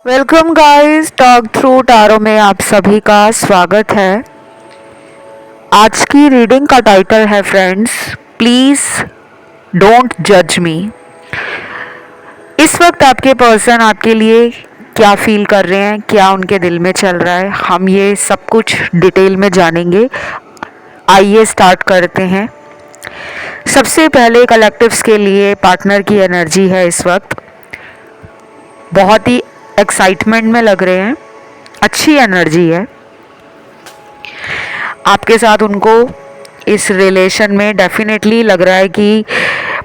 Welcome guys, talk through tarot में आप सभी का स्वागत है। आज की रीडिंग का टाइटल है फ्रेंड्स, प्लीज डोंट जज मी। इस वक्त आपके पर्सन आपके लिए क्या फील कर रहे हैं, क्या उनके दिल में चल रहा है, हम ये सब कुछ डिटेल में जानेंगे। आइए स्टार्ट करते हैं। सबसे पहले कलेक्टिव्स के लिए पार्टनर की एनर्जी है इस वक्त, बहुत ही एक्साइटमेंट में लग रहे हैं, अच्छी एनर्जी है आपके साथ। उनको इस रिलेशन में डेफिनेटली लग रहा है कि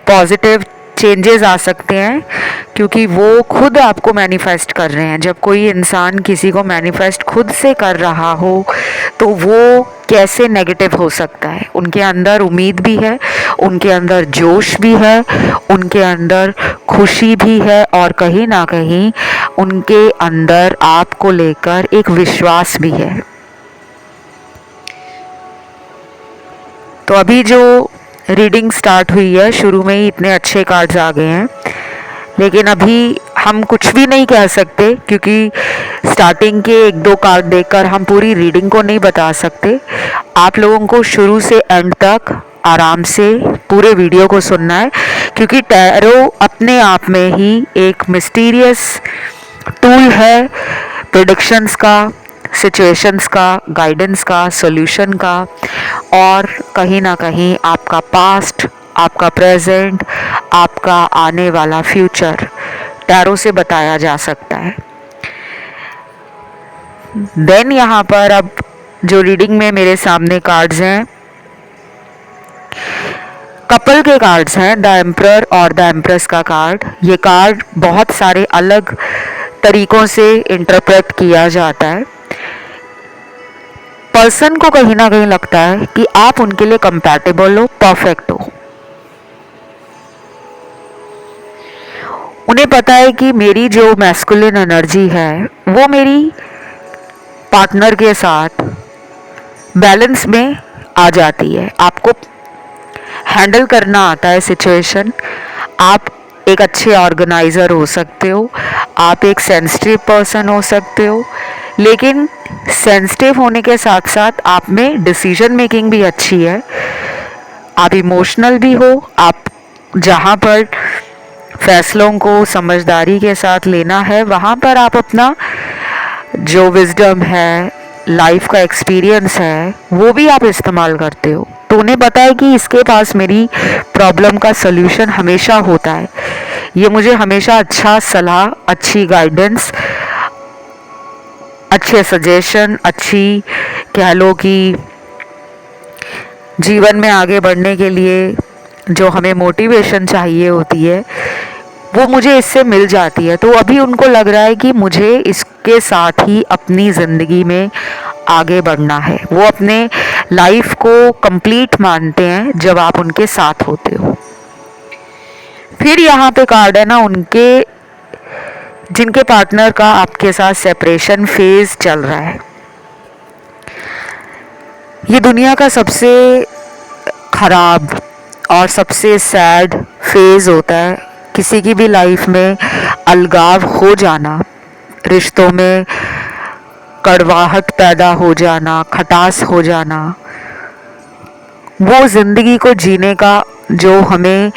पॉजिटिव चेंजेस आ सकते हैं, क्योंकि वो खुद आपको मैनिफेस्ट कर रहे हैं। जब कोई इंसान किसी को मैनिफेस्ट खुद से कर रहा हो तो वो कैसे नेगेटिव हो सकता है। उनके अंदर उम्मीद भी है, उनके अंदर जोश भी है, उनके अंदर खुशी भी है, और कहीं ना कहीं उनके अंदर आपको लेकर एक विश्वास भी है। तो अभी जो रीडिंग स्टार्ट हुई है, शुरू में ही इतने अच्छे कार्ड्स आ गए हैं, लेकिन अभी हम कुछ भी नहीं कह सकते, क्योंकि स्टार्टिंग के एक दो कार्ड देखकर हम पूरी रीडिंग को नहीं बता सकते। आप लोगों को शुरू से एंड तक आराम से पूरे वीडियो को सुनना है, क्योंकि टैरो अपने आप में ही एक मिस्टीरियस टूल है प्रेडिक्शंस का, सिचुएशंस का, गाइडेंस का, सॉल्यूशन का, और कहीं ना कहीं आपका पास्ट, आपका प्रेजेंट, आपका आने वाला फ्यूचर टैरो से बताया जा सकता है। देन यहाँ पर अब जो रीडिंग में मेरे सामने कार्ड्स हैं, कपल के कार्ड्स हैं, द एम्परर और द एम्प्रेस का कार्ड। ये कार्ड बहुत सारे अलग तरीकों से इंटरप्रेट किया जाता है। पर्सन को कहीं ना कहीं लगता है कि आप उनके लिए कंपैटिबल हो, परफेक्ट हो। उन्हें पता है कि मेरी जो मैस्कुलिन एनर्जी है वो मेरी पार्टनर के साथ बैलेंस में आ जाती है। आपको हैंडल करना आता है सिचुएशन। आप एक अच्छे ऑर्गेनाइज़र हो सकते हो, आप एक सेंसिटिव पर्सन हो सकते हो, लेकिन सेंसिटिव होने के साथ साथ आप में डिसीजन मेकिंग भी अच्छी है। आप इमोशनल भी हो। आप जहाँ पर फैसलों को समझदारी के साथ लेना है, वहाँ पर आप अपना जो विजडम है, लाइफ का एक्सपीरियंस है, वो भी आप इस्तेमाल करते हो। तो उन्हें पता है कि इसके पास मेरी प्रॉब्लम का सल्यूशन हमेशा होता है। ये मुझे हमेशा अच्छा सलाह, अच्छी गाइडेंस, अच्छे सजेशन, अच्छी कह लो कि जीवन में आगे बढ़ने के लिए जो हमें मोटिवेशन चाहिए होती है, वो मुझे इससे मिल जाती है। तो अभी उनको लग रहा है कि मुझे इसके साथ ही अपनी ज़िंदगी में आगे बढ़ना है। वो अपने लाइफ को कंप्लीट मानते हैं जब आप उनके साथ होते हो। फिर यहाँ पे कार्ड है ना, उनके जिनके पार्टनर का आपके साथ सेपरेशन फेज चल रहा है। ये दुनिया का सबसे खराब और सबसे सैड फेज होता है किसी की भी लाइफ में। अलगाव हो जाना, रिश्तों में कड़वाहट पैदा हो जाना, खटास हो जाना, वो ज़िंदगी को जीने का जो हमें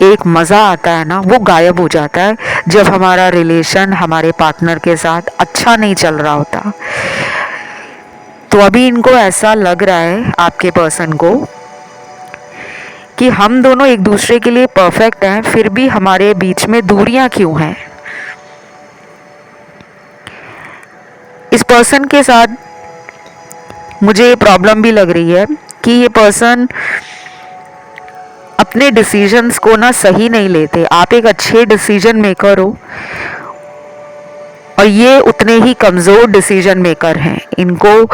एक मज़ा आता है ना, वो गायब हो जाता है जब हमारा रिलेशन हमारे पार्टनर के साथ अच्छा नहीं चल रहा होता। तो अभी इनको ऐसा लग रहा है आपके पर्सन को कि हम दोनों एक दूसरे के लिए परफेक्ट हैं, फिर भी हमारे बीच में दूरियां क्यों हैं। इस पर्सन के साथ मुझे ये प्रॉब्लम भी लग रही है कि ये पर्सन अपने डिसीजंस को ना सही नहीं लेते। आप एक अच्छे डिसीजन मेकर हो और ये उतने ही कमज़ोर डिसीजन मेकर हैं। इनको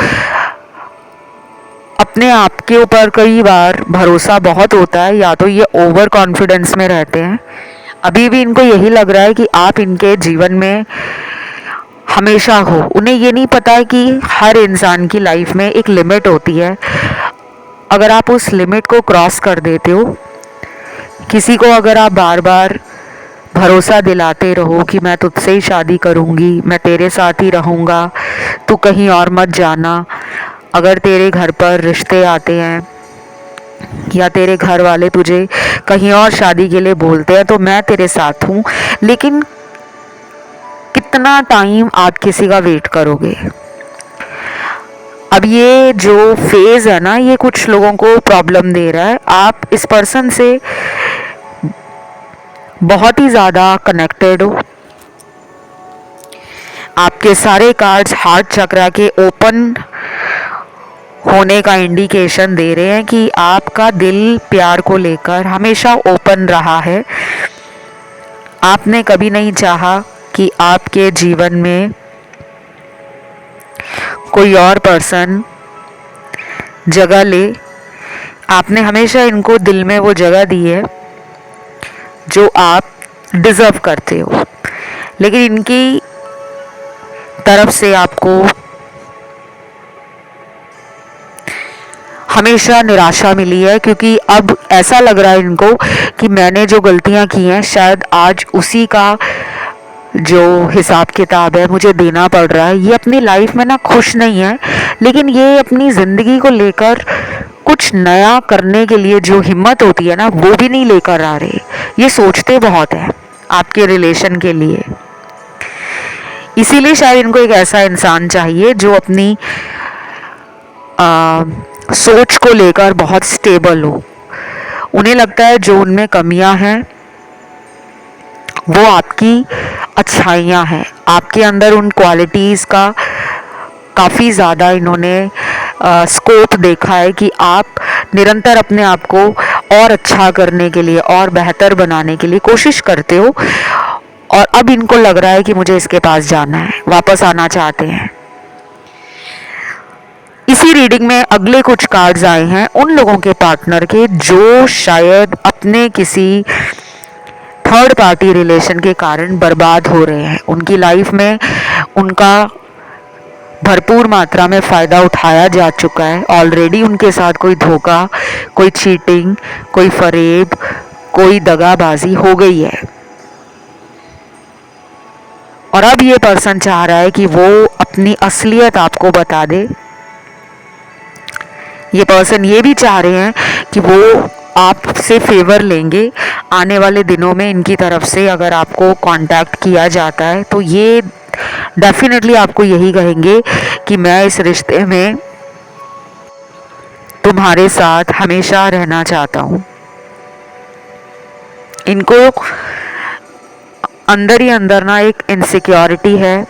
अपने आप के ऊपर कई बार भरोसा बहुत होता है, या तो ये ओवर कॉन्फिडेंस में रहते हैं। अभी भी इनको यही लग रहा है कि आप इनके जीवन में हमेशा हो। उन्हें ये नहीं पता है कि हर इंसान की लाइफ में एक लिमिट होती है। अगर आप उस लिमिट को क्रॉस कर देते हो, किसी को अगर आप बार बार भरोसा दिलाते रहो कि मैं तुझसे ही शादी करूँगी, मैं तेरे साथ ही रहूँगा, तू कहीं और मत जाना। अगर तेरे घर पर रिश्ते आते हैं या तेरे घर वाले तुझे कहीं और शादी के लिए बोलते हैं तो मैं तेरे साथ हूँ, लेकिन कितना टाइम आप किसी का वेट करोगे। अब ये जो फेज़ है ना, ये कुछ लोगों को प्रॉब्लम दे रहा है। आप इस पर्सन से बहुत ही ज़्यादा कनेक्टेड हो। आपके सारे कार्ड्स हार्ट चक्रा के ओपन होने का इंडिकेशन दे रहे हैं कि आपका दिल प्यार को लेकर हमेशा ओपन रहा है। आपने कभी नहीं चाहा कि आपके जीवन में कोई और पर्सन जगह ले। आपने हमेशा इनको दिल में वो जगह दी है जो आप डिज़र्व करते हो, लेकिन इनकी तरफ से आपको हमेशा निराशा मिली है, क्योंकि अब ऐसा लग रहा है इनको कि मैंने जो गलतियां की हैं शायद आज उसी का जो हिसाब किताब है मुझे देना पड़ रहा है। ये अपनी लाइफ में ना खुश नहीं है, लेकिन ये अपनी ज़िंदगी को लेकर कुछ नया करने के लिए जो हिम्मत होती है ना, वो भी नहीं लेकर आ रहे। ये सोचते बहुत है आपके रिलेशन के लिए। इसीलिए शायद इनको एक ऐसा इंसान चाहिए जो अपनी सोच को लेकर बहुत स्टेबल हो। उन्हें लगता है जो उनमें कमियां हैं वो आपकी अच्छाइयां हैं। आपके अंदर उन क्वालिटीज़ का काफ़ी ज़्यादा इन्होंने स्कोप देखा है कि आप निरंतर अपने आप को और अच्छा करने के लिए और बेहतर बनाने के लिए कोशिश करते हो, और अब इनको लग रहा है कि मुझे इसके पास जाना है, वापस आना चाहते हैं। इसी रीडिंग में अगले कुछ कार्ड्स आए हैं उन लोगों के पार्टनर के जो शायद अपने किसी थर्ड पार्टी रिलेशन के कारण बर्बाद हो रहे हैं। उनकी लाइफ में उनका भरपूर मात्रा में फ़ायदा उठाया जा चुका है ऑलरेडी। उनके साथ कोई धोखा, कोई चीटिंग, कोई फरेब, कोई दगाबाजी हो गई है, और अब ये पर्सन चाह रहा है कि वो अपनी असलियत आपको बता दे। ये पर्सन ये भी चाह रहे हैं कि वो आपसे फेवर लेंगे आने वाले दिनों में। इनकी तरफ से अगर आपको कांटेक्ट किया जाता है तो ये डेफिनेटली आपको यही कहेंगे कि मैं इस रिश्ते में तुम्हारे साथ हमेशा रहना चाहता हूँ। इनको अंदर ही अंदर ना एक इनसिक्योरिटी है,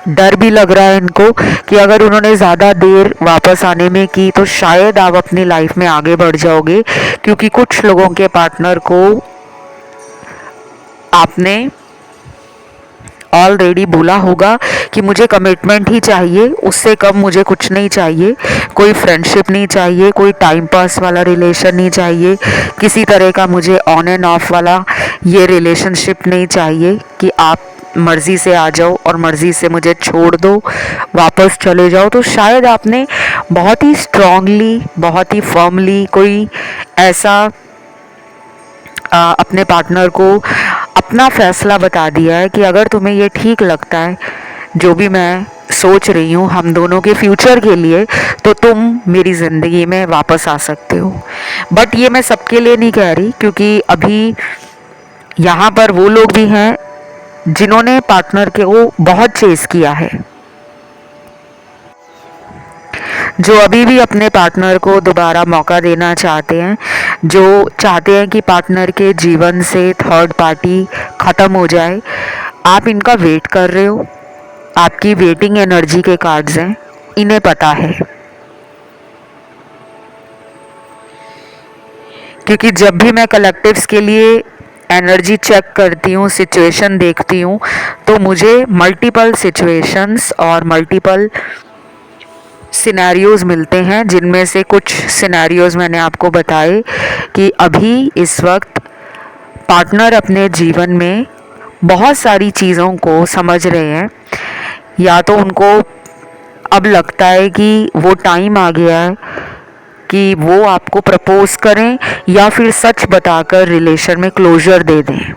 डर भी लग रहा है इनको कि अगर उन्होंने ज़्यादा देर वापस आने में की तो शायद आप अपनी लाइफ में आगे बढ़ जाओगे, क्योंकि कुछ लोगों के पार्टनर को आपने ऑलरेडी बोला होगा कि मुझे कमिटमेंट ही चाहिए, उससे कम मुझे कुछ नहीं चाहिए। कोई फ्रेंडशिप नहीं चाहिए, कोई टाइम पास वाला रिलेशन नहीं चाहिए, किसी तरह का मुझे ऑन एंड ऑफ वाला ये रिलेशनशिप नहीं चाहिए कि आप मर्ज़ी से आ जाओ और मर्ज़ी से मुझे छोड़ दो, वापस चले जाओ। तो शायद आपने बहुत ही स्ट्रांगली, बहुत ही फर्मली कोई ऐसा अपने पार्टनर को अपना फ़ैसला बता दिया है कि अगर तुम्हें ये ठीक लगता है जो भी मैं सोच रही हूँ हम दोनों के फ्यूचर के लिए, तो तुम मेरी ज़िंदगी में वापस आ सकते हो। बट ये मैं सबके लिए नहीं कह रही, क्योंकि अभी यहाँ पर वो लोग भी हैं जिन्होंने पार्टनर को बहुत चेस किया है, जो अभी भी अपने पार्टनर को दोबारा मौका देना चाहते हैं, जो चाहते हैं कि पार्टनर के जीवन से थर्ड पार्टी ख़त्म हो जाए। आप इनका वेट कर रहे हो, आपकी वेटिंग एनर्जी के कार्ड्स हैं, इन्हें पता है। क्योंकि जब भी मैं कलेक्टिव्स के लिए एनर्जी चेक करती हूँ, सिचुएशन देखती हूँ, तो मुझे मल्टीपल सिचुएशंस और मल्टीपल सिनेरियोज़ मिलते हैं, जिनमें से कुछ सिनेरियोज़ मैंने आपको बताए कि अभी इस वक्त पार्टनर अपने जीवन में बहुत सारी चीज़ों को समझ रहे हैं, या तो उनको अब लगता है कि वो टाइम आ गया है कि वो आपको प्रपोज करें या फिर सच बताकर रिलेशन में क्लोजर दे दें।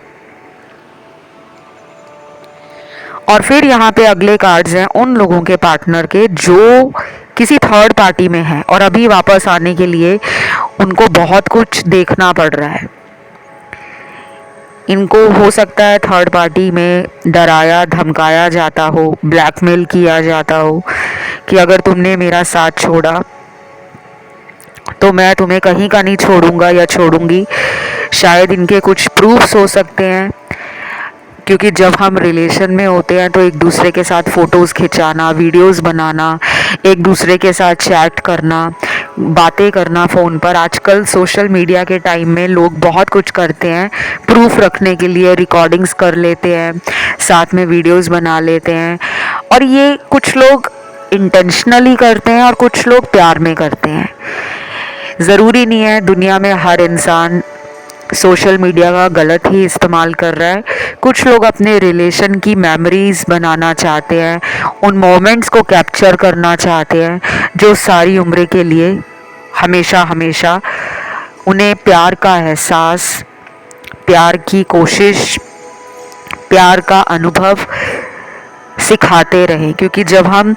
और फिर यहाँ पे अगले कार्ड्स हैं उन लोगों के पार्टनर के जो किसी थर्ड पार्टी में हैं और अभी वापस आने के लिए उनको बहुत कुछ देखना पड़ रहा है। इनको हो सकता है थर्ड पार्टी में डराया धमकाया जाता हो, ब्लैकमेल किया जाता हो कि अगर तुमने मेरा साथ छोड़ा तो मैं तुम्हें कहीं का नहीं छोड़ूंगा या छोड़ूंगी। शायद इनके कुछ प्रूफ्स हो सकते हैं, क्योंकि जब हम रिलेशन में होते हैं तो एक दूसरे के साथ फ़ोटोज़ खिंचाना, वीडियोस बनाना, एक दूसरे के साथ चैट करना, बातें करना फ़ोन पर। आजकल सोशल मीडिया के टाइम में लोग बहुत कुछ करते हैं प्रूफ रखने के लिए, रिकॉर्डिंग्स कर लेते हैं, साथ में वीडियोस बना लेते हैं। और ये कुछ लोग इंटेंशनली करते हैं और कुछ लोग प्यार में करते हैं। ज़रूरी नहीं है दुनिया में हर इंसान सोशल मीडिया का गलत ही इस्तेमाल कर रहा है। कुछ लोग अपने रिलेशन की मेमोरीज बनाना चाहते हैं, उन मोमेंट्स को कैप्चर करना चाहते हैं जो सारी उम्र के लिए हमेशा हमेशा उन्हें प्यार का एहसास, प्यार की कोशिश, प्यार का अनुभव सिखाते रहें। क्योंकि जब हम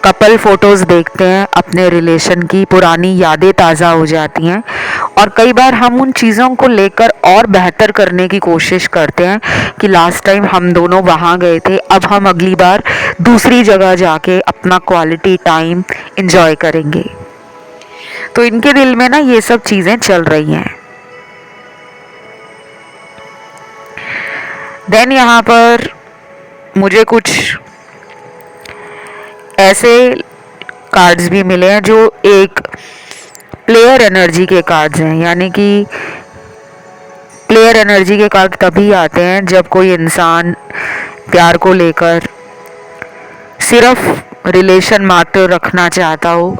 कपल फ़ोटोज़ देखते हैं अपने रिलेशन की, पुरानी यादें ताज़ा हो जाती हैं और कई बार हम उन चीज़ों को लेकर और बेहतर करने की कोशिश करते हैं कि लास्ट टाइम हम दोनों वहाँ गए थे, अब हम अगली बार दूसरी जगह जाके अपना क्वालिटी टाइम एंजॉय करेंगे। तो इनके दिल में ना ये सब चीज़ें चल रही हैं। देन यहाँ पर मुझे कुछ ऐसे कार्ड्स भी मिले हैं जो एक प्लेयर एनर्जी के कार्ड्स हैं। यानी कि प्लेयर एनर्जी के कार्ड तभी आते हैं जब कोई इंसान प्यार को लेकर सिर्फ रिलेशन मात्र रखना चाहता हो,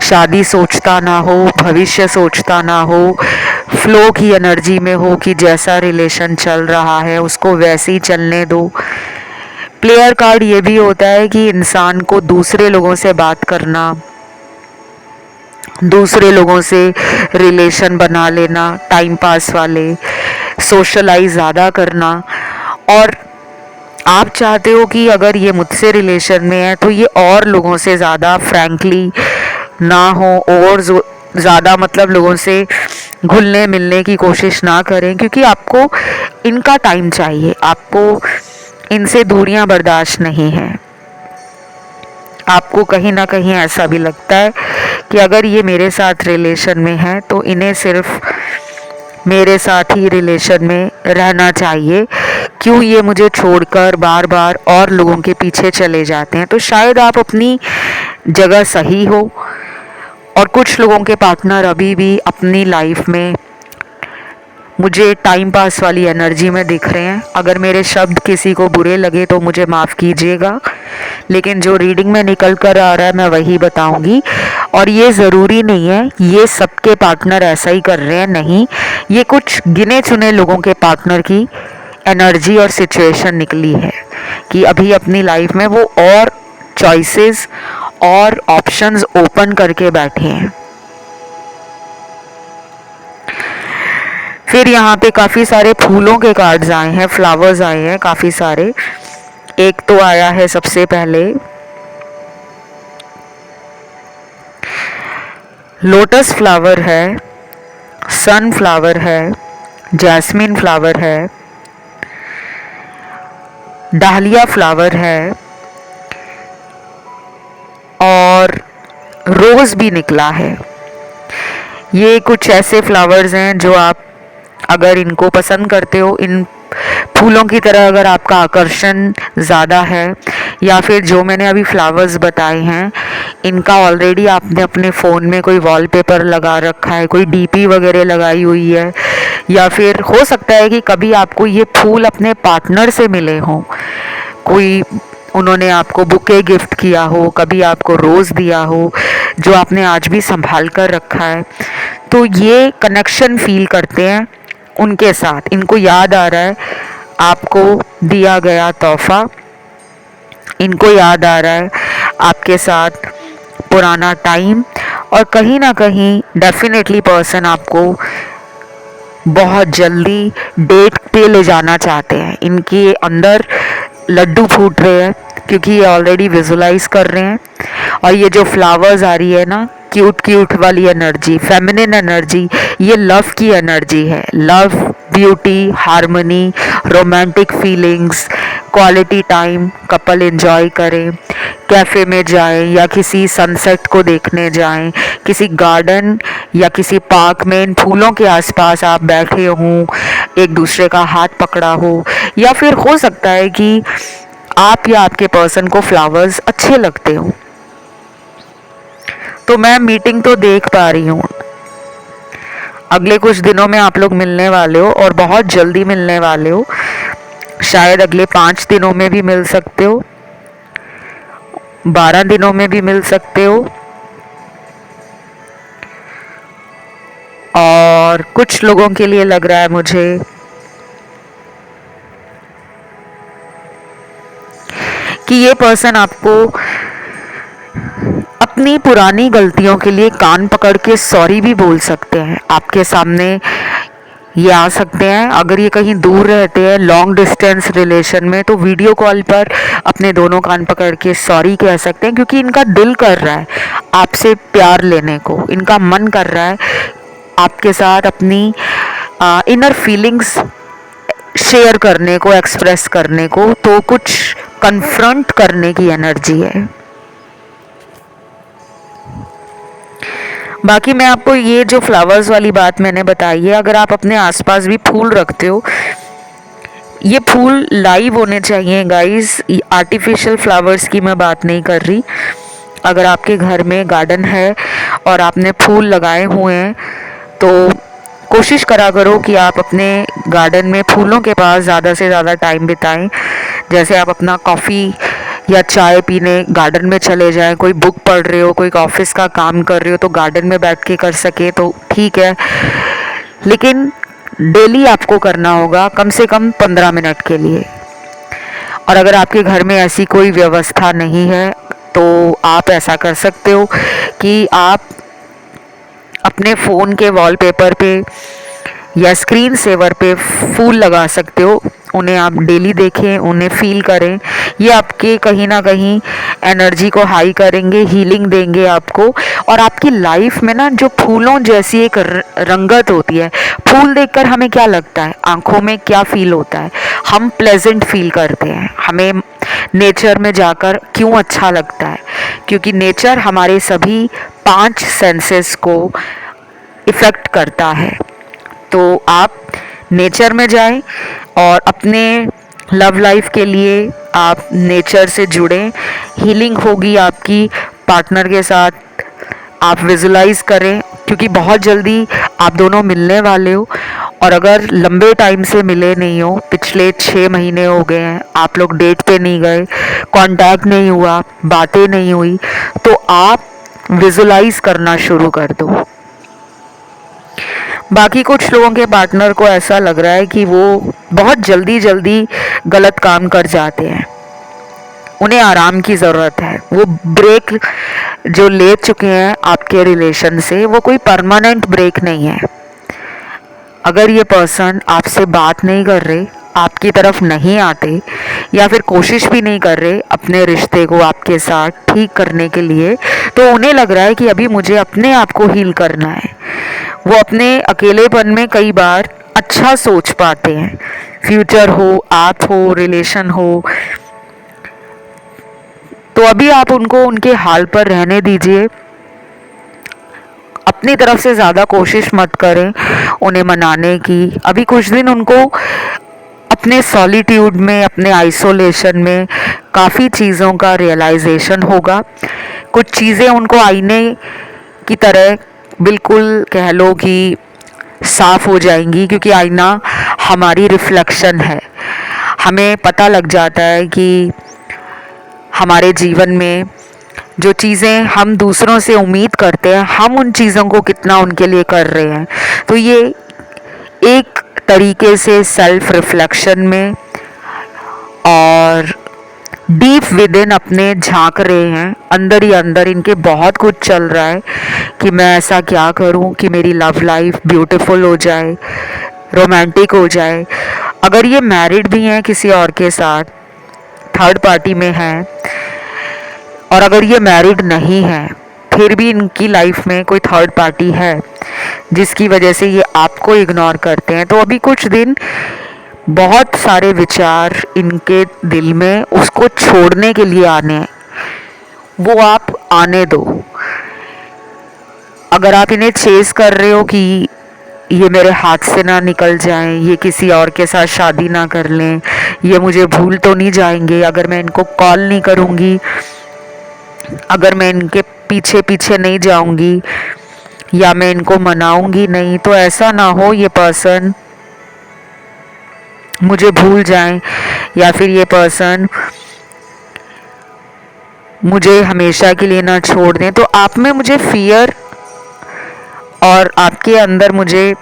शादी सोचता ना हो, भविष्य सोचता ना हो, फ्लो की एनर्जी में हो कि जैसा रिलेशन चल रहा है उसको वैसे ही चलने दो। प्लेयर कार्ड ये भी होता है कि इंसान को दूसरे लोगों से बात करना, दूसरे लोगों से रिलेशन बना लेना, टाइम पास वाले, सोशलाइज ज़्यादा करना। और आप चाहते हो कि अगर ये मुझसे रिलेशन में है तो ये और लोगों से ज़्यादा फ्रैंकली ना हो और ज़्यादा मतलब लोगों से घुलने मिलने की कोशिश ना करें, क्योंकि आपको इनका टाइम चाहिए, आपको इनसे दूरियां बर्दाश्त नहीं हैं। आपको कहीं ना कहीं ऐसा भी लगता है कि अगर ये मेरे साथ रिलेशन में है तो इन्हें सिर्फ मेरे साथ ही रिलेशन में रहना चाहिए, क्यों ये मुझे छोड़कर बार बार और लोगों के पीछे चले जाते हैं। तो शायद आप अपनी जगह सही हो और कुछ लोगों के पार्टनर अभी भी अपनी लाइफ में मुझे टाइम पास वाली एनर्जी में दिख रहे हैं। अगर मेरे शब्द किसी को बुरे लगे तो मुझे माफ़ कीजिएगा, लेकिन जो रीडिंग में निकल कर आ रहा है मैं वही बताऊंगी। और ये ज़रूरी नहीं है ये सबके पार्टनर ऐसा ही कर रहे हैं, नहीं, ये कुछ गिने चुने लोगों के पार्टनर की एनर्जी और सिचुएशन निकली है कि अभी अपनी लाइफ में वो और चॉइसेस और ऑप्शंस ओपन करके बैठे हैं। फिर यहाँ पे काफ़ी सारे फूलों के कार्ड्स आए हैं, फ्लावर्स आए हैं काफ़ी सारे। एक तो आया है सबसे पहले लोटस फ्लावर है, सन फ्लावर है, जैस्मिन फ्लावर है, डालिया फ्लावर है और रोज़ भी निकला है। ये कुछ ऐसे फ्लावर्स हैं जो आप अगर इनको पसंद करते हो, इन फूलों की तरह अगर आपका आकर्षण ज़्यादा है, या फिर जो मैंने अभी फ्लावर्स बताए हैं इनका ऑलरेडी आपने अपने फ़ोन में कोई वॉलपेपर लगा रखा है, कोई डीपी वगैरह लगाई हुई है, या फिर हो सकता है कि कभी आपको ये फूल अपने पार्टनर से मिले हों, कोई उन्होंने आपको बुके गिफ्ट किया हो, कभी आपको रोज़ दिया हो जो आपने आज भी संभाल कर रखा है। तो ये कनेक्शन फील करते हैं उनके साथ, इनको याद आ रहा है आपको दिया गया तोहफा, इनको याद आ रहा है आपके साथ पुराना टाइम, और कहीं ना कहीं डेफिनेटली पर्सन आपको बहुत जल्दी डेट पे ले जाना चाहते हैं। इनके अंदर लड्डू फूट रहे हैं क्योंकि ये ऑलरेडी विजुलाइज कर रहे हैं। और ये जो फ्लावर्स आ रही है ना, क्यूट क्यूट वाली एनर्जी, फेमिनिन एनर्जी, ये लव की एनर्जी है। Love, beauty, harmony, romantic feelings, quality time couple enjoy करें, कैफ़े में जाएं या किसी सनसेट को देखने जाएं, किसी गार्डन या किसी पार्क में इन फूलों के आसपास आप बैठे हों, एक दूसरे का हाथ पकड़ा हो, या फिर हो सकता है कि आप या आपके पर्सन को फ्लावर्स अच्छे लगते हो। तो मैं मीटिंग तो देख पा रही हूँ। अगले कुछ दिनों में आप लोग मिलने वाले हो और बहुत जल्दी मिलने वाले हो। शायद अगले 5 दिनों में भी मिल सकते हो, 12 दिनों में भी मिल सकते हो, और कुछ लोगों के लिए लग रहा है मुझे कि ये पर्सन आपको अपनी पुरानी गलतियों के लिए कान पकड़ के सॉरी भी बोल सकते हैं। आपके सामने ये आ सकते हैं। अगर ये कहीं दूर रहते हैं लॉन्ग डिस्टेंस रिलेशन में, तो वीडियो कॉल पर अपने दोनों कान पकड़ के सॉरी कह सकते हैं, क्योंकि इनका दिल कर रहा है आपसे प्यार लेने को। इनका मन कर रहा है आपके साथ अपनी इनर फीलिंग्स शेयर करने को, एक्सप्रेस करने को। तो कुछ कन्फ्रंट करने की एनर्जी है। बाकी मैं आपको ये जो फ्लावर्स वाली बात मैंने बताई है, अगर आप अपने आसपास भी फूल रखते हो, ये फूल लाइव होने चाहिए गाइस। आर्टिफिशियल फ्लावर्स की मैं बात नहीं कर रही। अगर आपके घर में गार्डन है और आपने फूल लगाए हुए हैं, तो कोशिश करा करो कि आप अपने गार्डन में फूलों के पास ज़्यादा से ज़्यादा टाइम बिताएं। जैसे आप अपना कॉफ़ी या चाय पीने गार्डन में चले जाएं, कोई बुक पढ़ रहे हो, कोई ऑफिस का काम कर रहे हो, तो गार्डन में बैठ के कर सके तो ठीक है, लेकिन डेली आपको करना होगा कम से कम 15 मिनट के लिए। और अगर आपके घर में ऐसी कोई व्यवस्था नहीं है, तो आप ऐसा कर सकते हो कि आप अपने फ़ोन के वॉलपेपर पे या स्क्रीन सेवर पे फूल लगा सकते हो। उन्हें आप डेली देखें, उन्हें फील करें। ये आपके कहीं ना कहीं एनर्जी को हाई करेंगे, हीलिंग देंगे आपको। और आपकी लाइफ में ना जो फूलों जैसी एक रंगत होती है, फूल देखकर हमें क्या लगता है, आंखों में क्या फील होता है, हम प्लेजेंट फील करते हैं। हमें नेचर में जाकर क्यों अच्छा लगता है, क्योंकि नेचर हमारे सभी 5 सेंसेस को इफ़ेक्ट करता है। तो आप नेचर में जाएं और अपने लव लाइफ के लिए आप नेचर से जुड़ें। हीलिंग होगी आपकी पार्टनर के साथ। आप विजुलाइज करें, क्योंकि बहुत जल्दी आप दोनों मिलने वाले हो। और अगर लंबे टाइम से मिले नहीं हो, पिछले 6 महीने हो गए हैं, आप लोग डेट पे नहीं गए, कांटेक्ट नहीं हुआ, बातें नहीं हुई, तो आप विजुलाइज करना शुरू कर दो। बाकी कुछ लोगों के पार्टनर को ऐसा लग रहा है कि वो बहुत जल्दी जल्दी गलत काम कर जाते हैं, उन्हें आराम की ज़रूरत है। वो ब्रेक जो ले चुके हैं आपके रिलेशन से, वो कोई परमानेंट ब्रेक नहीं है। अगर ये पर्सन आपसे बात नहीं कर रहे, आपकी तरफ नहीं आते, या फिर कोशिश भी नहीं कर रहे अपने रिश्ते को आपके साथ ठीक करने के लिए, तो उन्हें लग रहा है कि अभी मुझे अपने आप को हील करना है। वो अपने अकेलेपन में कई बार अच्छा सोच पाते हैं, फ्यूचर हो, आप हो, रिलेशन हो। तो अभी आप उनको उनके हाल पर रहने दीजिए। अपनी तरफ से ज़्यादा कोशिश मत करें उन्हें मनाने की। अभी कुछ दिन उनको अपने सॉलिट्यूड में, अपने आइसोलेशन में काफ़ी चीज़ों का रियलाइजेशन होगा। कुछ चीज़ें उनको आईने की तरह बिल्कुल कह लो कि साफ हो जाएंगी, क्योंकि आईना हमारी रिफ्लेक्शन है। हमें पता लग जाता है कि हमारे जीवन में जो चीज़ें हम दूसरों से उम्मीद करते हैं, हम उन चीज़ों को कितना उनके लिए कर रहे हैं। तो ये एक तरीके से सेल्फ रिफ्लेक्शन में और डीप विद इन अपने झांक रहे हैं, अंदर ही अंदर इनके बहुत कुछ चल रहा है कि मैं ऐसा क्या करूं कि मेरी लव लाइफ ब्यूटीफुल हो जाए, रोमांटिक हो जाए। अगर ये मैरिड भी हैं किसी और के साथ, थर्ड पार्टी में हैं, और अगर ये मैरिड नहीं है फिर भी इनकी लाइफ में कोई थर्ड पार्टी है जिसकी वजह से ये आपको इग्नोर करते हैं, तो अभी कुछ दिन बहुत सारे विचार इनके दिल में उसको छोड़ने के लिए आने हैं, वो आप आने दो। अगर आप इन्हें चेस कर रहे हो कि ये मेरे हाथ से ना निकल जाएं, ये किसी और के साथ शादी ना कर लें, ये मुझे भूल तो नहीं जाएंगे अगर मैं इनको कॉल नहीं करूँगी, अगर मैं इनके पीछे पीछे नहीं जाऊँगी, या मैं इनको मनाऊँगी नहीं, तो ऐसा ना हो ये पर्सन मुझे भूल जाएं, या फिर ये पर्सन मुझे हमेशा के लिए ना छोड़ दें। तो आप में मुझे फियर और आपके अंदर मुझे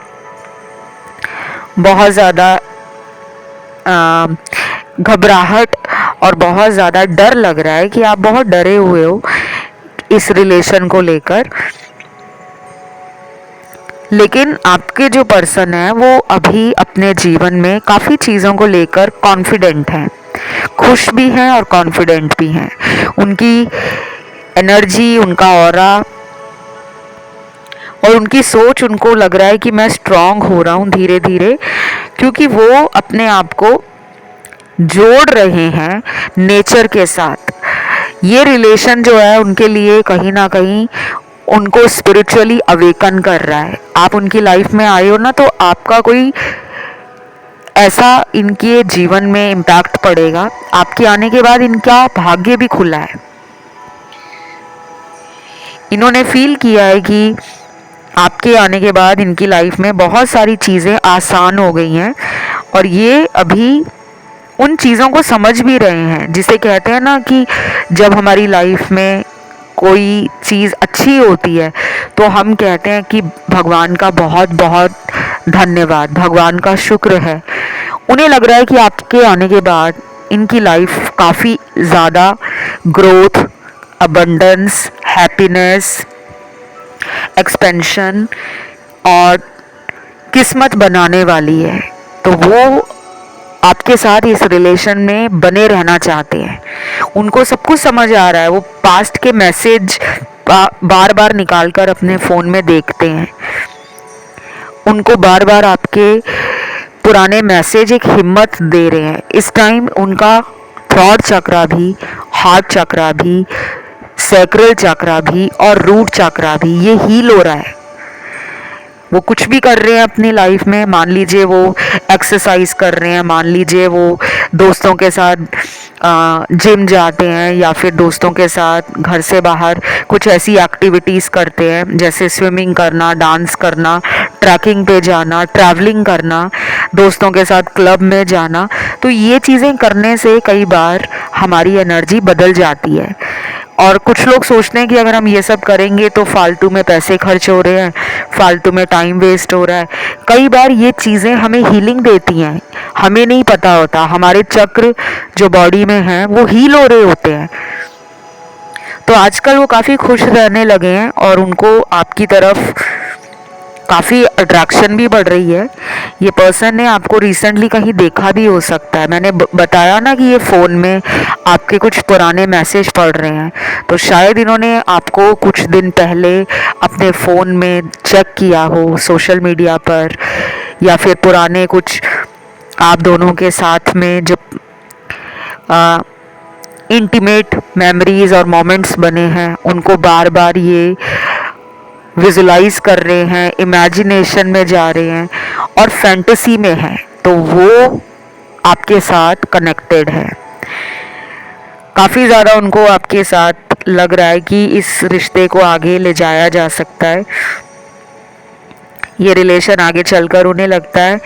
बहुत ज़्यादा घबराहट और बहुत ज़्यादा डर लग रहा है कि आप बहुत डरे हुए हो इस रिलेशन को लेकर। लेकिन आपके जो पर्सन है वो अभी अपने जीवन में काफ़ी चीज़ों को लेकर कॉन्फिडेंट हैं, खुश भी हैं और कॉन्फिडेंट भी हैं। उनकी एनर्जी, उनका ऑरा और उनकी सोच, उनको लग रहा है कि मैं स्ट्रांग हो रहा हूँ धीरे धीरे, क्योंकि वो अपने आप को जोड़ रहे हैं नेचर के साथ। ये रिलेशन जो है उनके लिए कहीं ना कहीं उनको स्पिरिचुअली अवेकन कर रहा है। आप उनकी लाइफ में आए हो ना, तो आपका कोई ऐसा इनके जीवन में इम्पैक्ट पड़ेगा। आपके आने के बाद इनका भाग्य भी खुला है। इन्होंने फील किया है कि आपके आने के बाद इनकी लाइफ में बहुत सारी चीज़ें आसान हो गई हैं, और ये अभी उन चीज़ों को समझ भी रहे हैं, जिसे कहते हैं ना कि जब हमारी लाइफ में कोई चीज़ अच्छी होती है तो हम कहते हैं कि भगवान का बहुत बहुत धन्यवाद, भगवान का शुक्र है। उन्हें लग रहा है कि आपके आने के बाद इनकी लाइफ काफ़ी ज़्यादा ग्रोथ, अबंडेंस, हैप्पीनेस, एक्सपेंशन और किस्मत बनाने वाली है। तो वो आपके साथ इस रिलेशन में बने रहना चाहते हैं। उनको सब कुछ समझ आ रहा है। वो पास्ट के मैसेज बार बार निकाल कर अपने फ़ोन में देखते हैं। उनको बार बार आपके पुराने मैसेज एक हिम्मत दे रहे हैं। इस टाइम उनका थ्रॉट चक्रा भी, हार्ट चक्रा भी, सैक्रल चक्रा भी और रूट चक्रा भी ये हील हो रहा है। वो कुछ भी कर रहे हैं अपनी लाइफ में, मान लीजिए वो एक्सरसाइज कर रहे हैं, मान लीजिए वो दोस्तों के साथ जिम जाते हैं, या फिर दोस्तों के साथ घर से बाहर कुछ ऐसी एक्टिविटीज़ करते हैं जैसे स्विमिंग करना, डांस करना, ट्रैकिंग पे जाना, ट्रैवलिंग करना, दोस्तों के साथ क्लब में जाना। तो ये चीज़ें करने से कई बार हमारी एनर्जी बदल जाती है। और कुछ लोग सोचते हैं कि अगर हम ये सब करेंगे तो फालतू में पैसे खर्च हो रहे हैं, फालतू में टाइम वेस्ट हो रहा है। कई बार ये चीज़ें हमें हीलिंग देती हैं, हमें नहीं पता होता। हमारे चक्र जो बॉडी में हैं वो हील हो रहे होते हैं। तो आजकल वो काफ़ी खुश रहने लगे हैं और उनको आपकी तरफ काफ़ी अट्रैक्शन भी बढ़ रही है। ये पर्सन ने आपको रिसेंटली कहीं देखा भी हो सकता है। मैंने बताया ना कि ये फ़ोन में आपके कुछ पुराने मैसेज पढ़ रहे हैं, तो शायद इन्होंने आपको कुछ दिन पहले अपने फ़ोन में चेक किया हो सोशल मीडिया पर, या फिर पुराने कुछ आप दोनों के साथ में जो इंटीमेट मेमोरीज और मोमेंट्स बने हैं उनको बार बार ये विजुलाइज कर रहे हैं, इमेजिनेशन में जा रहे हैं और फैंटेसी में हैं। तो वो आपके साथ कनेक्टेड है। काफ़ी ज़्यादा उनको आपके साथ लग रहा है कि इस रिश्ते को आगे ले जाया जा सकता है। ये रिलेशन आगे चलकर उन्हें लगता है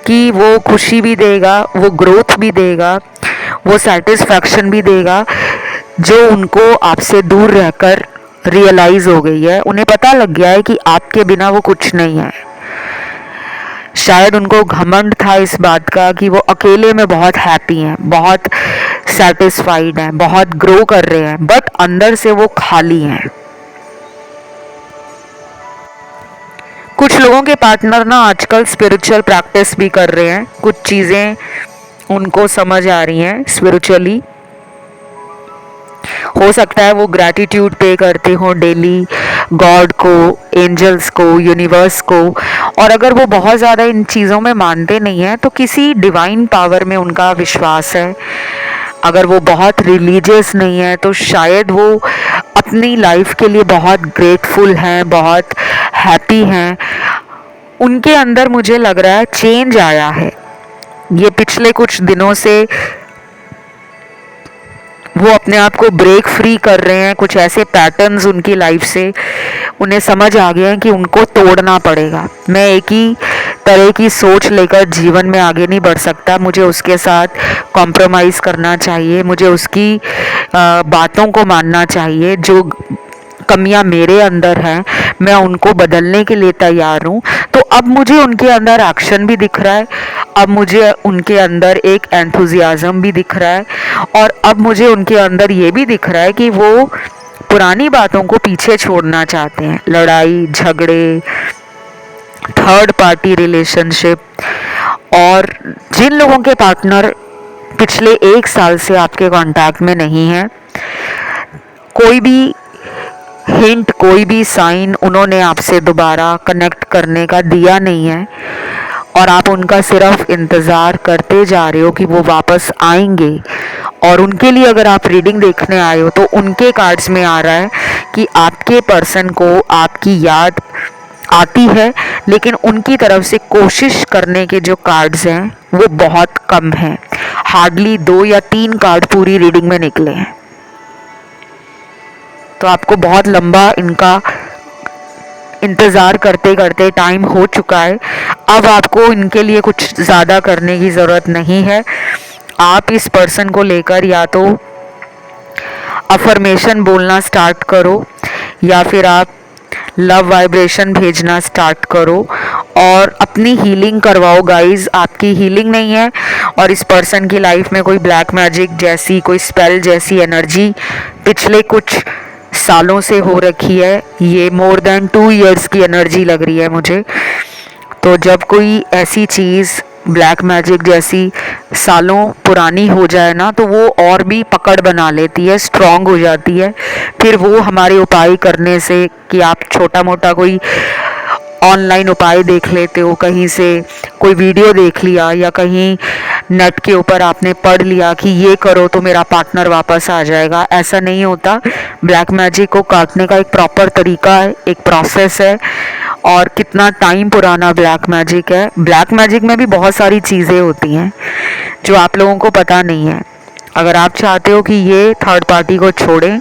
कि वो खुशी भी देगा, वो ग्रोथ भी देगा, वो सेटिस्फैक्शन भी देगा, जो उनको आपसे दूर रहकर रियलाइज़ हो गई है। उन्हें पता लग गया है कि आपके बिना वो कुछ नहीं है। शायद उनको घमंड था इस बात का कि वो अकेले में बहुत हैप्पी हैं, बहुत सेटिस्फाइड हैं, बहुत ग्रो कर रहे हैं, बट अंदर से वो खाली हैं। कुछ लोगों के पार्टनर ना आजकल स्पिरिचुअल प्रैक्टिस भी कर रहे हैं, कुछ चीज़ें उनको समझ आ रही हैं स्पिरिचुअली। हो सकता है वो ग्रैटिट्यूड पे करते हो डेली गॉड को, एंजल्स को, यूनिवर्स को। और अगर वो बहुत ज़्यादा इन चीज़ों में मानते नहीं हैं तो किसी डिवाइन पावर में उनका विश्वास है। अगर वो बहुत रिलीजियस नहीं है तो शायद वो अपनी लाइफ के लिए बहुत ग्रेटफुल हैं, बहुत हैप्पी हैं। उनके अंदर मुझे लग रहा है चेंज आया है। ये पिछले कुछ दिनों से वो अपने आप को ब्रेक फ्री कर रहे हैं। कुछ ऐसे पैटर्न्स उनकी लाइफ से उन्हें समझ आ गया है कि उनको तोड़ना पड़ेगा। मैं एक ही तरह की सोच लेकर जीवन में आगे नहीं बढ़ सकता, मुझे उसके साथ कॉम्प्रोमाइज़ करना चाहिए, मुझे उसकी बातों को मानना चाहिए। जो कमियां मेरे अंदर हैं मैं उनको बदलने के लिए तैयार हूँ। तो अब मुझे उनके अंदर एक्शन भी दिख रहा है, अब मुझे उनके अंदर एक एंथुजियाज्म भी दिख रहा है, और अब मुझे उनके अंदर ये भी दिख रहा है कि वो पुरानी बातों को पीछे छोड़ना चाहते हैं। लड़ाई झगड़े, थर्ड पार्टी रिलेशनशिप। और जिन लोगों के पार्टनर पिछले 1 साल से आपके कांटेक्ट में नहीं हैं, कोई भी हिंट, कोई भी साइन उन्होंने आपसे दोबारा कनेक्ट करने का दिया नहीं है, और आप उनका सिर्फ इंतज़ार करते जा रहे हो कि वो वापस आएंगे। और उनके लिए अगर आप रीडिंग देखने आए हो तो उनके कार्ड्स में आ रहा है कि आपके पर्सन को आपकी याद आती है, लेकिन उनकी तरफ से कोशिश करने के जो कार्ड्स हैं वो बहुत कम हैं। हार्डली 2 या 3 कार्ड पूरी रीडिंग में निकले हैं। तो आपको बहुत लंबा इनका इंतज़ार करते करते टाइम हो चुका है। अब आपको इनके लिए कुछ ज़्यादा करने की ज़रूरत नहीं है। आप इस पर्सन को लेकर या तो अफर्मेशन बोलना स्टार्ट करो, या फिर आप लव वाइब्रेशन भेजना स्टार्ट करो और अपनी हीलिंग करवाओ गाइस। आपकी हीलिंग नहीं है, और इस पर्सन की लाइफ में कोई ब्लैक मैजिक जैसी, कोई स्पेल जैसी एनर्जी पिछले कुछ सालों से हो रखी है। ये मोर देन 2 इयर्स की एनर्जी लग रही है मुझे। तो जब कोई ऐसी चीज़ ब्लैक मैजिक जैसी सालों पुरानी हो जाए ना, तो वो और भी पकड़ बना लेती है, स्ट्रांग हो जाती है। फिर वो हमारे उपाय करने से, कि आप छोटा मोटा कोई ऑनलाइन उपाय देख लेते हो, कहीं से कोई वीडियो देख लिया, या कहीं नेट के ऊपर आपने पढ़ लिया कि ये करो तो मेरा पार्टनर वापस आ जाएगा, ऐसा नहीं होता। ब्लैक मैजिक को काटने का एक प्रॉपर तरीका है, एक प्रोसेस है, और कितना टाइम पुराना ब्लैक मैजिक है। ब्लैक मैजिक में भी बहुत सारी चीज़ें होती हैं जो आप लोगों को पता नहीं है। अगर आप चाहते हो कि ये थर्ड पार्टी को छोड़ें,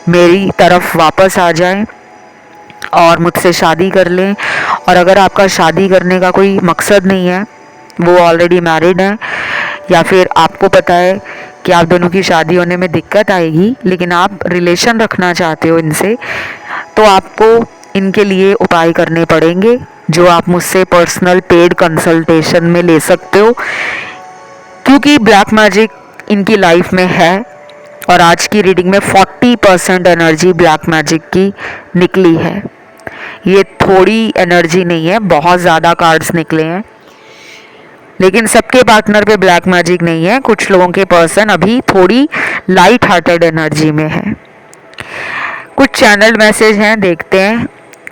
मेरी तरफ वापस आ जाएं और मुझसे शादी कर लें, और अगर आपका शादी करने का कोई मकसद नहीं है, वो ऑलरेडी मैरिड हैं, या फिर आपको पता है कि आप दोनों की शादी होने में दिक्कत आएगी, लेकिन आप रिलेशन रखना चाहते हो इनसे, तो आपको इनके लिए उपाय करने पड़ेंगे, जो आप मुझसे पर्सनल पेड कंसल्टेशन में ले सकते हो। क्योंकि ब्लैक मैजिक इनकी लाइफ में है, और आज की रीडिंग में 40% एनर्जी ब्लैक मैजिक की निकली है। ये थोड़ी एनर्जी नहीं है, बहुत ज़्यादा कार्ड्स निकले हैं। लेकिन सबके पार्टनर पे ब्लैक मैजिक नहीं है, कुछ लोगों के पर्सन अभी थोड़ी लाइट हार्टेड एनर्जी में है। कुछ चैनल मैसेज हैं, देखते हैं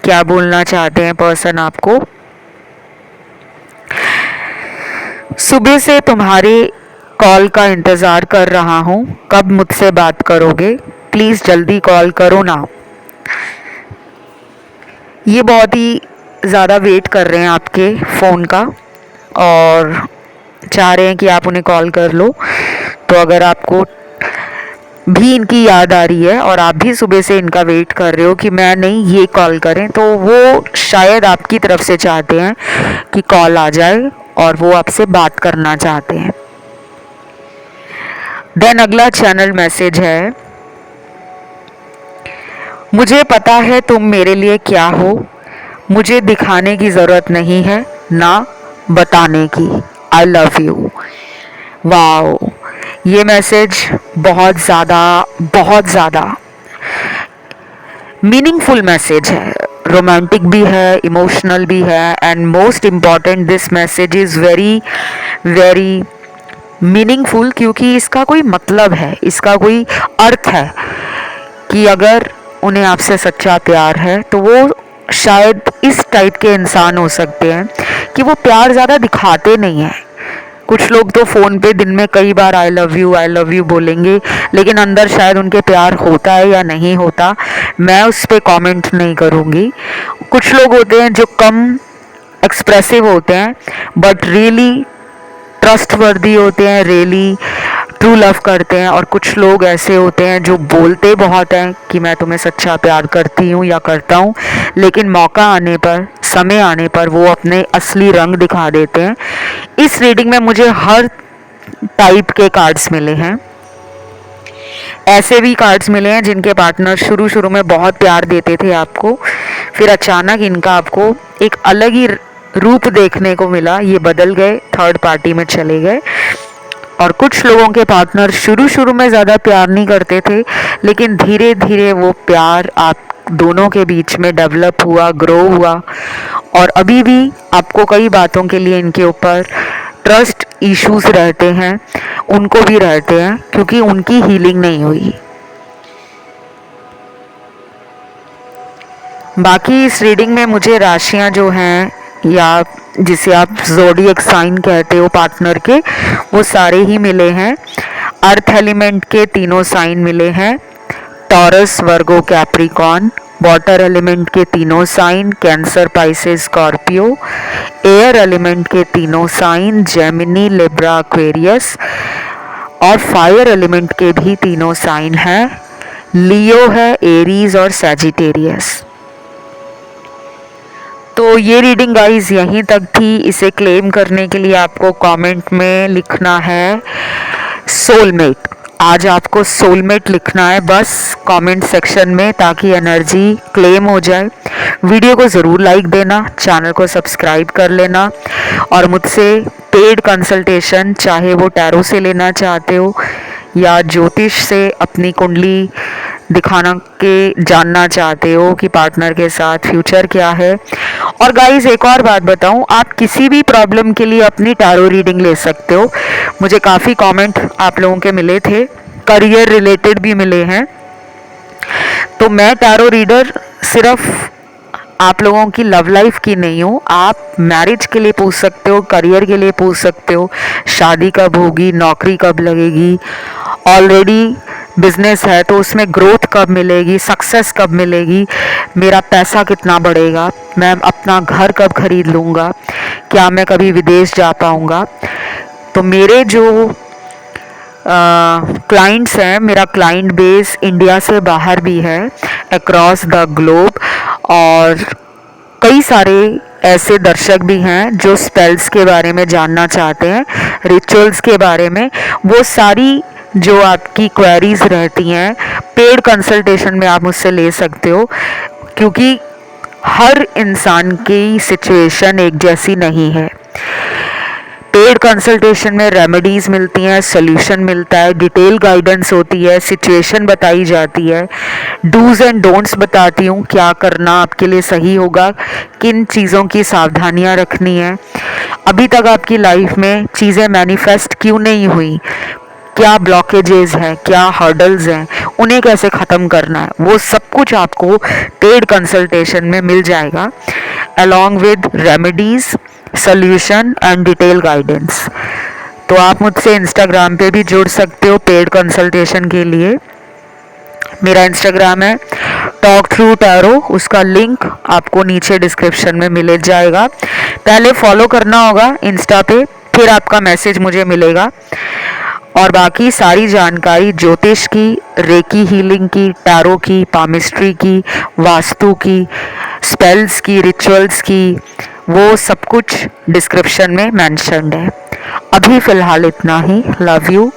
क्या बोलना चाहते हैं पर्सन आपको। सुबह से तुम्हारे कॉल का इंतज़ार कर रहा हूँ, कब मुझसे बात करोगे, प्लीज़ जल्दी कॉल करो ना। ये बहुत ही ज़्यादा वेट कर रहे हैं आपके फ़ोन का, और चाह रहे हैं कि आप उन्हें कॉल कर लो। तो अगर आपको भी इनकी याद आ रही है और आप भी सुबह से इनका वेट कर रहे हो कि मैं नहीं ये कॉल करें, तो वो शायद आपकी तरफ से चाहते हैं कि कॉल आ जाए और वो आपसे बात करना चाहते हैं। देन अगला चैनल मैसेज है, मुझे पता है तुम मेरे लिए क्या हो, मुझे दिखाने की ज़रूरत नहीं है ना बताने की, आई लव यू। वाओ, ये मैसेज बहुत ज़्यादा मीनिंगफुल मैसेज है, रोमांटिक भी है, इमोशनल भी है, and most important this message is very very meaningful, क्योंकि इसका कोई मतलब है, इसका कोई अर्थ है कि अगर उन्हें आपसे सच्चा प्यार है तो वो शायद इस टाइप के इंसान हो सकते हैं कि वो प्यार ज़्यादा दिखाते नहीं हैं। कुछ लोग तो फ़ोन पे दिन में कई बार आई लव यू बोलेंगे, लेकिन अंदर शायद उनके प्यार होता है या नहीं होता, मैं उस पर कमेंट नहीं करूँगी। कुछ लोग होते हैं जो कम एक्सप्रेसिव होते हैं बट रियली ट्रस्टवर्दी होते हैं, रियली ट्रू लव करते हैं, और कुछ लोग ऐसे होते हैं जो बोलते बहुत हैं कि मैं तुम्हें सच्चा प्यार करती हूँ या करता हूँ, लेकिन मौका आने पर, समय आने पर वो अपने असली रंग दिखा देते हैं। इस रीडिंग में मुझे हर टाइप के कार्ड्स मिले हैं। ऐसे भी कार्ड्स मिले हैं जिनके पार्टनर शुरू शुरू में बहुत प्यार देते थे आपको, फिर अचानक इनका आपको एक अलग ही रूप देखने को मिला, ये बदल गए, थर्ड पार्टी में चले गए। और कुछ लोगों के पार्टनर शुरू शुरू में ज़्यादा प्यार नहीं करते थे, लेकिन धीरे धीरे वो प्यार आप दोनों के बीच में डेवलप हुआ, ग्रो हुआ, और अभी भी आपको कई बातों के लिए इनके ऊपर ट्रस्ट इश्यूज रहते हैं, उनको भी रहते हैं, क्योंकि उनकी हीलिंग नहीं हुई। बाकी इस रीडिंग में मुझे राशियां जो हैं, या जिसे आप ज़ोडिएक साइन कहते हो पार्टनर के, वो सारे ही मिले हैं। अर्थ एलिमेंट के तीनों साइन मिले हैं, Taurus, Virgo, Capricorn. Water element के तीनों sign, Cancer, Pisces, Scorpio. Air element के तीनों साइन, जेमिनी, लिब्रा, एक्वेरियस। और फायर एलिमेंट के भी तीनों साइन हैं, लियो है, एरीज और सैजिटेरियस। तो ये रीडिंग गाइस यहीं तक थी। इसे क्लेम करने के लिए आपको कमेंट में लिखना है सोलमेट। आज आपको सोलमेट लिखना है बस कमेंट सेक्शन में, ताकि एनर्जी क्लेम हो जाए। वीडियो को ज़रूर लाइक देना, चैनल को सब्सक्राइब कर लेना, और मुझसे पेड कंसल्टेशन, चाहे वो टैरो से लेना चाहते हो या ज्योतिष से अपनी कुंडली दिखाना के जानना चाहते हो कि पार्टनर के साथ फ्यूचर क्या है। और गाइस एक और बात बताऊं, आप किसी भी प्रॉब्लम के लिए अपनी टैरो रीडिंग ले सकते हो। मुझे काफ़ी कमेंट आप लोगों के मिले थे, करियर रिलेटेड भी मिले हैं। तो मैं टैरो रीडर सिर्फ आप लोगों की लव लाइफ की नहीं हूँ, आप मैरिज के लिए पूछ सकते हो, करियर के लिए पूछ सकते हो, शादी कब होगी, नौकरी कब लगेगी, ऑलरेडी बिजनेस है तो उसमें ग्रोथ कब मिलेगी, सक्सेस कब मिलेगी, मेरा पैसा कितना बढ़ेगा, मैं अपना घर कब खरीद लूँगा, क्या मैं कभी विदेश जा पाऊँगा। तो मेरे जो क्लाइंट्स हैं, मेरा क्लाइंट बेस इंडिया से बाहर भी है, अक्रॉस द ग्लोब, और कई सारे ऐसे दर्शक भी हैं जो स्पेल्स के बारे में जानना चाहते हैं, रिचुअल्स के बारे में। वो सारी जो आपकी क्वेरीज रहती हैं पेड कंसल्टेशन में आप मुझसे ले सकते हो, क्योंकि हर इंसान की सिचुएशन एक जैसी नहीं है। पेड कंसल्टेशन में रेमेडीज़ मिलती हैं, सोल्यूशन मिलता है, डिटेल गाइडेंस होती है, सिचुएशन बताई जाती है, डूज एंड डोंट्स बताती हूँ, क्या करना आपके लिए सही होगा, किन चीज़ों की सावधानियाँ रखनी है, अभी तक आपकी लाइफ में चीज़ें मैनिफेस्ट क्यों नहीं हुई, क्या ब्लॉकेजेस हैं, क्या हर्डल्स हैं, उन्हें कैसे ख़त्म करना है, वो सब कुछ आपको पेड कंसल्टेशन में मिल जाएगा, along with remedies, solution and detail guidance. तो आप मुझसे इंस्टाग्राम पे भी जुड़ सकते हो पेड कंसल्टेशन के लिए। मेरा इंस्टाग्राम है टॉक थ्रू टैरो, उसका लिंक आपको नीचे डिस्क्रिप्शन में मिल जाएगा। पहले फॉलो करना होगा इंस्टा पे, फिर आपका मैसेज मुझे मिलेगा। और बाकी सारी जानकारी ज्योतिष की, रेकी हीलिंग की, टैरो की, पामिस्ट्री की, वास्तु की, स्पेल्स की, रिचुअल्स की, वो सब कुछ डिस्क्रिप्शन में मेंशन्ड है। अभी फ़िलहाल इतना ही। Love you.